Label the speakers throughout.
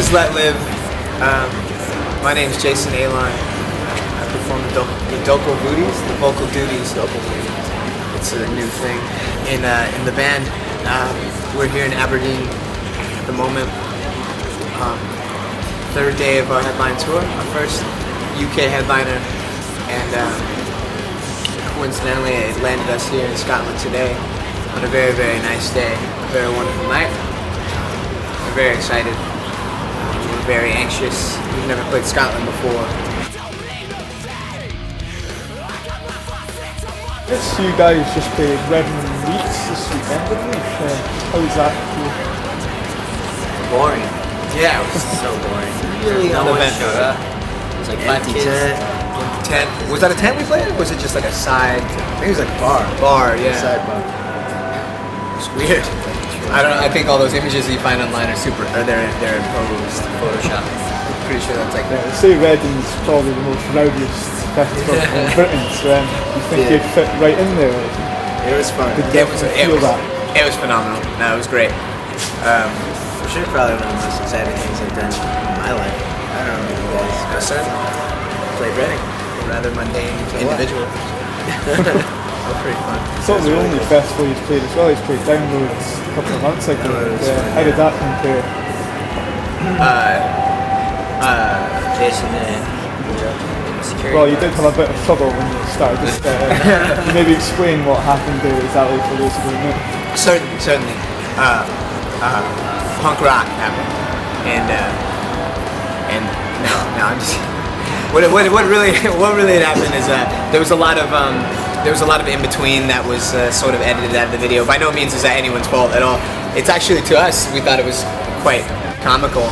Speaker 1: is Letlive. My name is Jason Alon. I perform the vocal duties. It's a new thing in the band. We're here in Aberdeen at the moment. Third day of our headline tour, our first UK headliner, and coincidentally it landed us here in Scotland today on a very, very nice day, a very wonderful night. We're very excited. We're very anxious. We've never played Scotland before.
Speaker 2: So you guys just played Leeds this weekend, didn't you? How was that?
Speaker 3: Boring.
Speaker 1: Yeah, it was
Speaker 3: So boring.
Speaker 1: really
Speaker 3: No one
Speaker 1: uneventful.
Speaker 3: showed up. It was like 5
Speaker 1: Empty
Speaker 3: kids.
Speaker 1: tent. Was that a tent we played? Or was it just like a side? I think it was like a bar, yeah.
Speaker 3: Sidebar.
Speaker 1: It's weird. I don't know. I think all those images that you find online are they're imposed.
Speaker 3: Photoshop.
Speaker 1: I'm pretty sure that's like
Speaker 2: They say Reading's probably the most rowdiest festival in Britain, so you think you'd fit right in there?
Speaker 3: It was fun.
Speaker 1: it was phenomenal. No, it was great.
Speaker 3: For sure, probably one of the most exciting things I've done in my life. I don't know you guys.
Speaker 1: No, sir.
Speaker 3: Played Reading.
Speaker 1: Rather mundane individual. That was pretty fun.
Speaker 2: It's not the only festival you've played as well. You've played Downloads a couple of months ago. How did that compare?
Speaker 3: Jason Security.
Speaker 2: Well, you did have a bit of trouble when you started this. Maybe explain what happened there exactly for those who don't know.
Speaker 1: Certainly. Punk rock happened, and no, I'm just. What really had happened is there was a lot of in between that was sort of edited out of the video. By no means is that anyone's fault at all. It's actually, to us, we thought it was quite comical.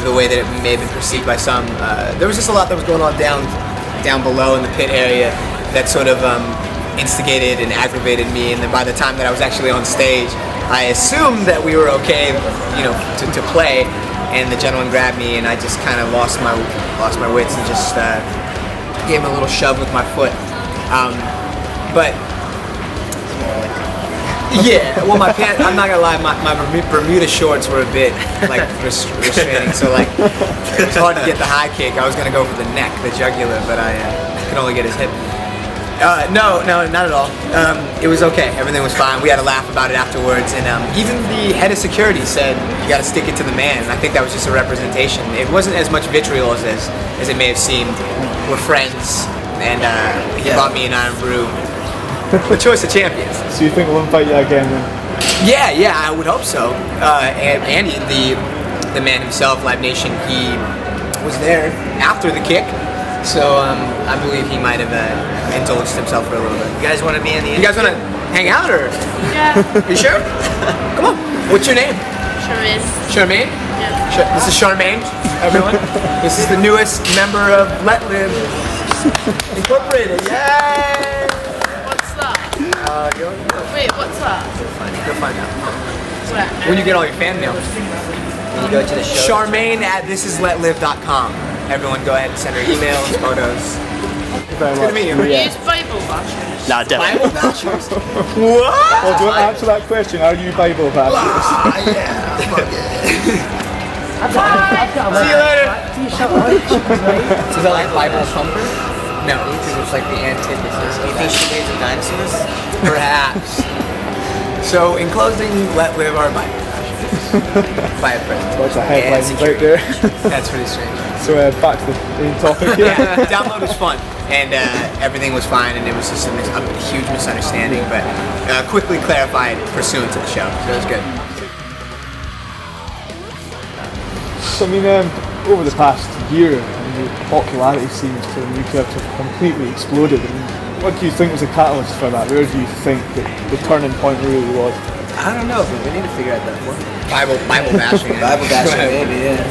Speaker 1: The way that it may have been perceived by some. There was just a lot that was going on down below in the pit area that sort of instigated and aggravated me. And then by the time that I was actually on stage, I assumed that we were okay, to play. And the gentleman grabbed me, and I just kind of lost my wits and just gave him a little shove with my foot. But yeah, well, my pants. I'm not gonna lie, my Bermuda shorts were a bit like restraining, so like it was hard to get the high kick. I was gonna go for the neck, the jugular, but I could only get his hip. No, not at all. It was okay. Everything was fine. We had a laugh about it afterwards, and even the head of security said, "You got to stick it to the man." And I think that was just a representation. It wasn't as much vitriol as it may have seemed. We're friends, and he bought me an Iron Brew. The choice of champions.
Speaker 2: So you think we'll invite you again then?
Speaker 1: Yeah, I would hope so. And Andy, the man himself, Live Nation, he was there after the kick. So I believe he might have indulged himself for a little bit.
Speaker 3: You guys want to be in the
Speaker 1: You guys want to hang out, or?
Speaker 4: Yeah.
Speaker 1: You sure? Come on. What's your name?
Speaker 4: Charmaine.
Speaker 1: Charmaine?
Speaker 4: Yeah.
Speaker 1: This is Charmaine, everyone. This is the newest member of Letlive Incorporated. Yay!
Speaker 4: What's that? Wait, what's that?
Speaker 1: You'll find out.
Speaker 4: Where?
Speaker 1: When you get all your fan mail.
Speaker 3: When you go to the show.
Speaker 1: Charmaine at thisisletlive.com. Everyone go ahead and send her emails, photos.
Speaker 2: Very
Speaker 1: Good to meet you.
Speaker 4: Do you use Bible bashers?
Speaker 3: Nah, definitely.
Speaker 1: Bible vouchers? What?
Speaker 2: Well, do you want to answer that question? Are you Bible bashers?
Speaker 1: Yeah, fuck it.
Speaker 4: Bye!
Speaker 1: See you later. So is that like Bible thumper? No, because it's like the antithesis.
Speaker 3: Do you think she made the dinosaurs?
Speaker 1: Perhaps. So in closing, Letlive our Bible vouchers. By a friend.
Speaker 2: What's the headlines right there?
Speaker 1: That's pretty strange.
Speaker 2: So back to the main topic here.
Speaker 1: Yeah, download was fun, and everything was fine, and it was just a huge misunderstanding, but quickly clarified pursuant to the show, so it was good.
Speaker 2: So I mean, over the past year, the popularity seems to the UK have completely exploded. I mean, what do you think was the catalyst for that? Where do you think that the turning point really was?
Speaker 3: I don't know, but we need to figure out that one.
Speaker 1: Bible bashing.
Speaker 3: Bible bashing, maybe, yeah.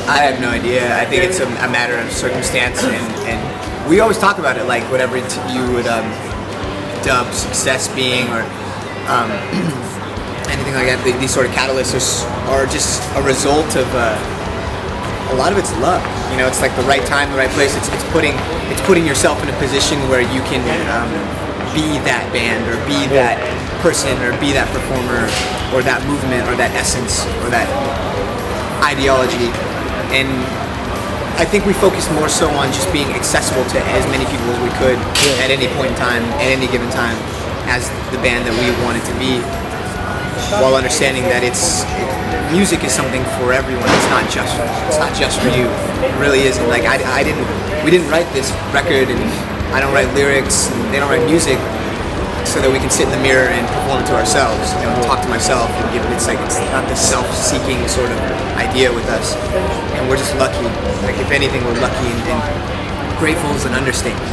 Speaker 1: I have no idea. I think it's a matter of circumstance, and we always talk about it like whatever you would dub success being, or anything like that. These sort of catalysts are just a result of a lot of it's luck. It's like the right time, the right place. It's putting yourself in a position where you can be that band, or be that person, or be that performer, or that movement, or that essence, or that ideology, and I think we focused more so on just being accessible to as many people as we could at any point in time, at any given time, as the band that we wanted to be, while understanding that music is something for everyone. It's not just for you. It really isn't. Like we didn't write this record, and I don't write lyrics, and they don't write music, so that we can sit in the mirror and perform to ourselves, and talk to myself, and it's not this self-seeking sort of idea with us, and we're just lucky. Like if anything, we're lucky and grateful is an understatement.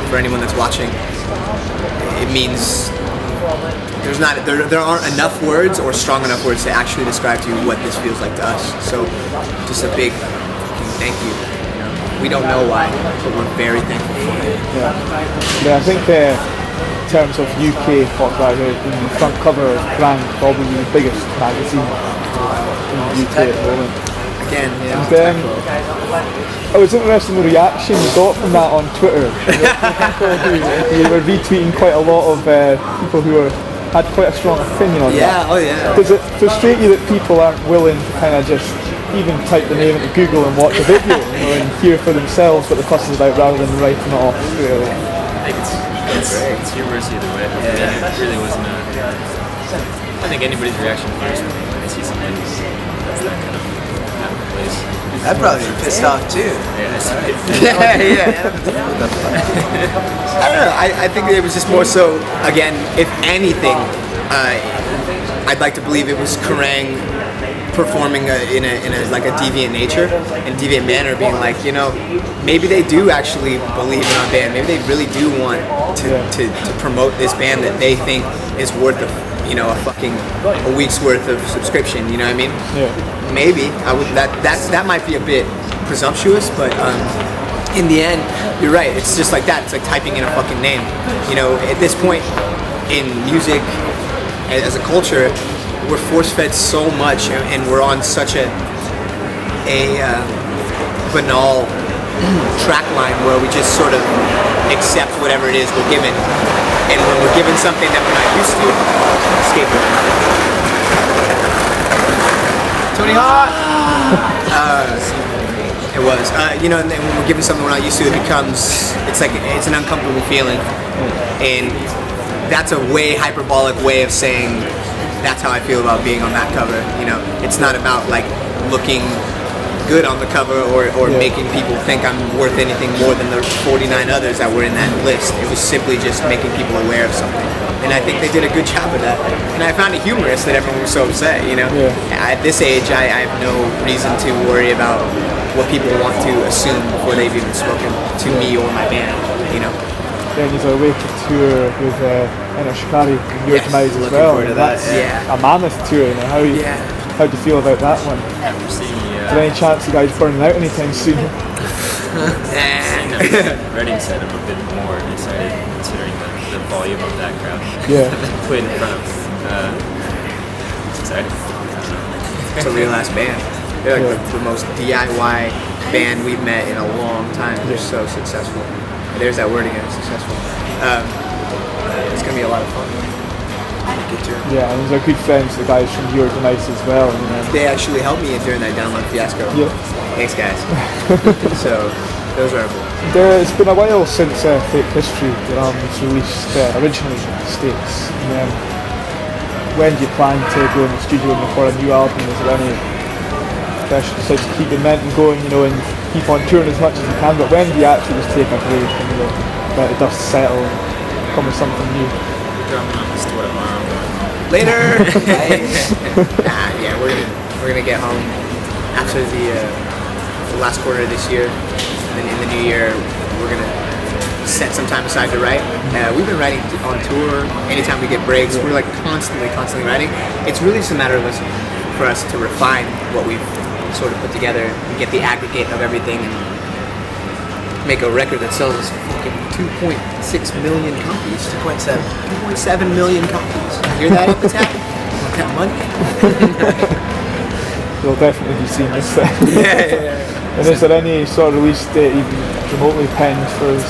Speaker 1: For anyone that's watching, it means there aren't enough words or strong enough words to actually describe to you what this feels like to us. So just a big thank you. We don't know why, but we're very thankful for it.
Speaker 2: Yeah, I think in terms of UK popular, the front cover of Crank, probably the biggest magazine in the UK at the moment.
Speaker 1: Again,
Speaker 2: And, I was interested in the reaction you got from that on Twitter. You were retweeting quite a lot of people who had quite a strong opinion on that.
Speaker 1: Oh yeah.
Speaker 2: Does it frustrate you that people aren't willing to kind of just even type the name into Google and watch a video, and hear for themselves what the fuss is about rather than writing it off straight away?
Speaker 5: I think it's humorous either way. It really wasn't I think anybody's reaction first when they see something that's that kind of out of place.
Speaker 3: I'd probably be pissed off too.
Speaker 1: Yeah. I don't know. I think it was just more so, again, if anything, I'd like to believe it was Kerrang performing in a like a deviant nature, in a deviant manner, being like, maybe they do actually believe in our band. Maybe they really do want to promote this band that they think is worth a week's worth of subscription. You know what I mean?
Speaker 2: Yeah.
Speaker 1: Maybe I would. That might be a bit presumptuous, but in the end, you're right. It's just like that. It's like typing in a fucking name. At this point in music, as a culture, we're force-fed so much, and we're on such a banal track line where we just sort of accept whatever it is we're given, and when we're given something that we're not used to, skateboarding. Tony Hawk! It was. And then when we're given something we're not used to, it's an uncomfortable feeling, and that's a way hyperbolic way of saying that's how I feel about being on that cover. It's not about like looking good on the cover or making people think I'm worth anything more than the 49 others that were in that list. It was simply just making people aware of something, and I think they did a good job of that. And I found it humorous that everyone was so upset. At this age, I have no reason to worry about what people want to assume before they've even spoken to me or my band.
Speaker 2: Then he's away to tour with Shikari and Your Demise as
Speaker 1: looking
Speaker 2: well.
Speaker 1: forward to that.
Speaker 2: That's a mammoth tour. How do you feel about that one?
Speaker 5: We're seeing
Speaker 2: Is there any chance you guys burning out anytime soon?
Speaker 5: seeing the Reading set, I'm a bit more excited considering the volume of that crowd.
Speaker 2: Yeah.
Speaker 5: Played in front of. It's exciting.
Speaker 1: It's a real ass band. They're like the most DIY band we've met in a long time. They're so successful. There's that word again, successful. It's gonna be a lot of fun. Good tour.
Speaker 2: Yeah, and they're good friends, the guys from Your Demise as well.
Speaker 1: They actually helped me during that download fiasco.
Speaker 2: Yeah.
Speaker 1: Thanks, guys. So those are.
Speaker 2: It's been a while since Fake History was released originally in the States. And, when do you plan to go in the studio and record a new album? Is there any special decision to keep the momentum going, and keep on touring as much as you can? But when do you actually just take a break and let the dust settle and come with something new?
Speaker 5: Drumming on the store tomorrow.
Speaker 1: Later. We're gonna get home after the last quarter of this year, and then in the new year we're gonna set some time aside to write. We've been writing on tour. Anytime we get breaks, we're like constantly writing. It's really just a matter of for us to refine what we've sort of put together and get the aggregate of everything and make a record that sells fucking 2.6 million copies. 2.7 million copies. Hear that, Epitaph? Want that money?
Speaker 2: You'll definitely be seeing this thing.
Speaker 1: Yeah.
Speaker 2: And is there any sort of release date even remotely penned for this?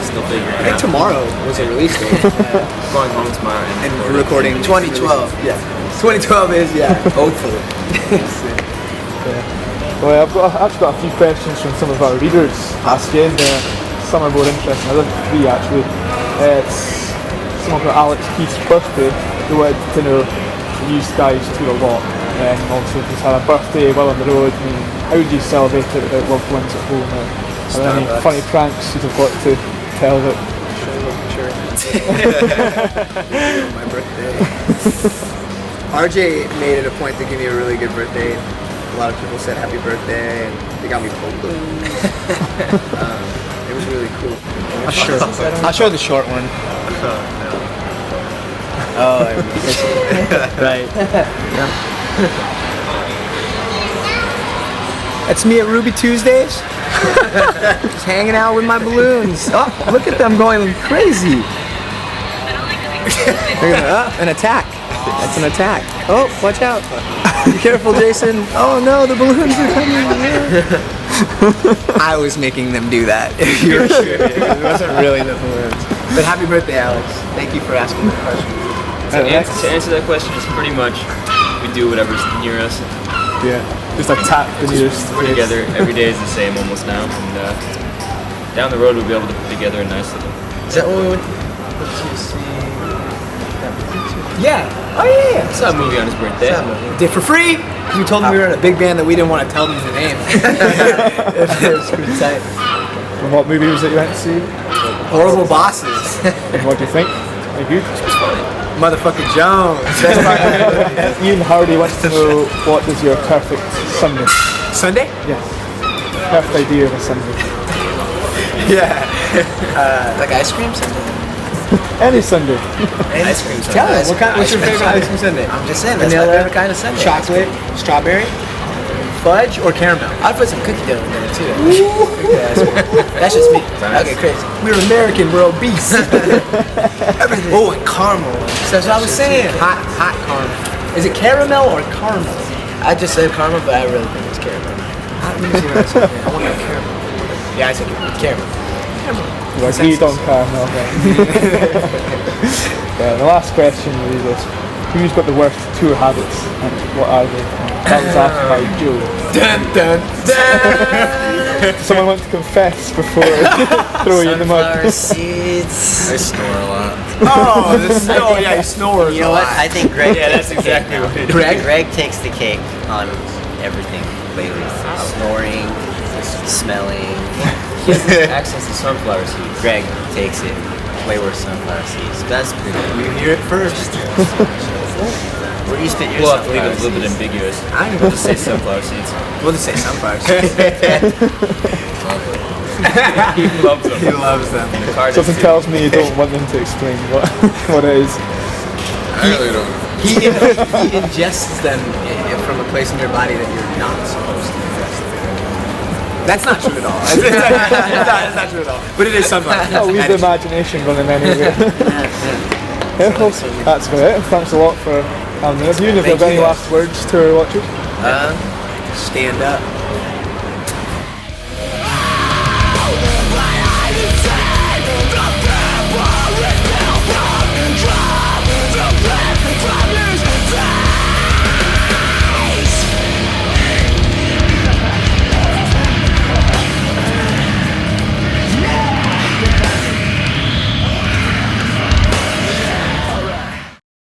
Speaker 5: Still figuring
Speaker 1: I
Speaker 5: it
Speaker 1: think
Speaker 5: out.
Speaker 1: tomorrow was a release date.
Speaker 5: Going home tomorrow
Speaker 1: And we're recording
Speaker 3: 2012.
Speaker 1: Yeah. 2012 is, hopefully.
Speaker 2: Well, I've actually got a few questions from some of our readers asking. Some are more interesting, others 3 actually. It's someone called Alex Keith's birthday. They wanted to know if you guys tour a lot, and also if he's had a birthday while on the road. I mean, how do you celebrate it without loved ones at home? Are there any funny pranks you'd have got to tell that?
Speaker 1: My birthday. RJ made it a point to give me a really good birthday. A lot of people said happy birthday, and they got me balloons. It was really cool.
Speaker 3: I'll show the short one. Oh, right.
Speaker 1: That's me at Ruby Tuesdays. Just hanging out with my balloons. Oh, look at them going crazy. An attack. That's an attack. Oh, watch out. Be careful, Jason. Oh no, the balloons are coming. I was making them do that. You're sure. It wasn't really the balloons. But happy birthday, Alex. Thank you for asking the question.
Speaker 5: To answer that question, it's pretty much we do whatever's near us.
Speaker 2: Yeah, just attack the nearest.
Speaker 5: We're together. Every day is the same almost now. And down the road, we'll be able to put together a nice little.
Speaker 3: Is that what we went to see?
Speaker 1: Yeah. Oh yeah.
Speaker 5: I saw a movie on his birthday.
Speaker 1: Did for free? You told me we were in a big band that we didn't want to tell them the name. It was pretty tight.
Speaker 2: And what movie was it you went to see?
Speaker 1: Horrible Bosses.
Speaker 2: And what do you think? Very good.
Speaker 1: Motherfucker Jones.
Speaker 2: Ian Hardy wants to know, what is your perfect Sunday?
Speaker 1: Sunday?
Speaker 2: Yes. Perfect idea of a Sunday.
Speaker 1: Yeah.
Speaker 3: Like ice cream Sunday?
Speaker 2: Any Sunday.
Speaker 3: Ice cream Sunday.
Speaker 1: Tell us, what's your favorite ice cream sundae?
Speaker 3: I'm just saying, that's
Speaker 1: Vanilla,
Speaker 3: my favorite kind of Sunday.
Speaker 1: Chocolate, strawberry, fudge, or caramel?
Speaker 3: I'd put some cookie dough in there too. That's just me. I get crazy.
Speaker 1: We're American, we're obese.
Speaker 3: Everything. Oh, and caramel.
Speaker 1: That's what I was saying. Hot caramel. Is it caramel or caramel?
Speaker 3: I just said caramel, but I really think it's caramel.
Speaker 1: I want that caramel. Yeah, I said caramel.
Speaker 2: You agreed on caramel. Yeah, the last question really is, who's got the worst tour habits and what are they? That was asked by Joe.
Speaker 1: Dun, dun, dun.
Speaker 2: Someone want to confess before throw you in the mud?
Speaker 3: Sunflower seeds.
Speaker 5: I snore a lot.
Speaker 1: Oh, the snore. Yeah, he snores.
Speaker 6: You know what? I think Greg.
Speaker 5: Yeah, that's exactly what it is.
Speaker 6: Greg takes the cake on everything lately. Snoring, smelling.
Speaker 5: He has access to sunflower seeds.
Speaker 6: Greg takes it way worse than sunflower seeds. That's pretty good.
Speaker 1: You hear it first.
Speaker 6: Where do you spit your
Speaker 5: We'll have to leave it a
Speaker 6: sunflower
Speaker 5: little bit
Speaker 6: seeds?
Speaker 5: ambiguous.
Speaker 1: I don't
Speaker 5: We'll just say sunflower seeds.
Speaker 1: We'll just say sunflower seeds.
Speaker 5: He loves them.
Speaker 1: He loves them.
Speaker 5: The card is
Speaker 2: Something tells me you don't want them to explain what it is.
Speaker 7: I really don't.
Speaker 1: He ingests them from a place in your body that you're not supposed to ingest them. That's not true at all. That's not true at all. But it is sunflower.
Speaker 2: I'll leave the imagination running anyway. Yeah, well, that's about it. Thanks a lot for having me. Have you any last words to our watchers?
Speaker 1: Stand up.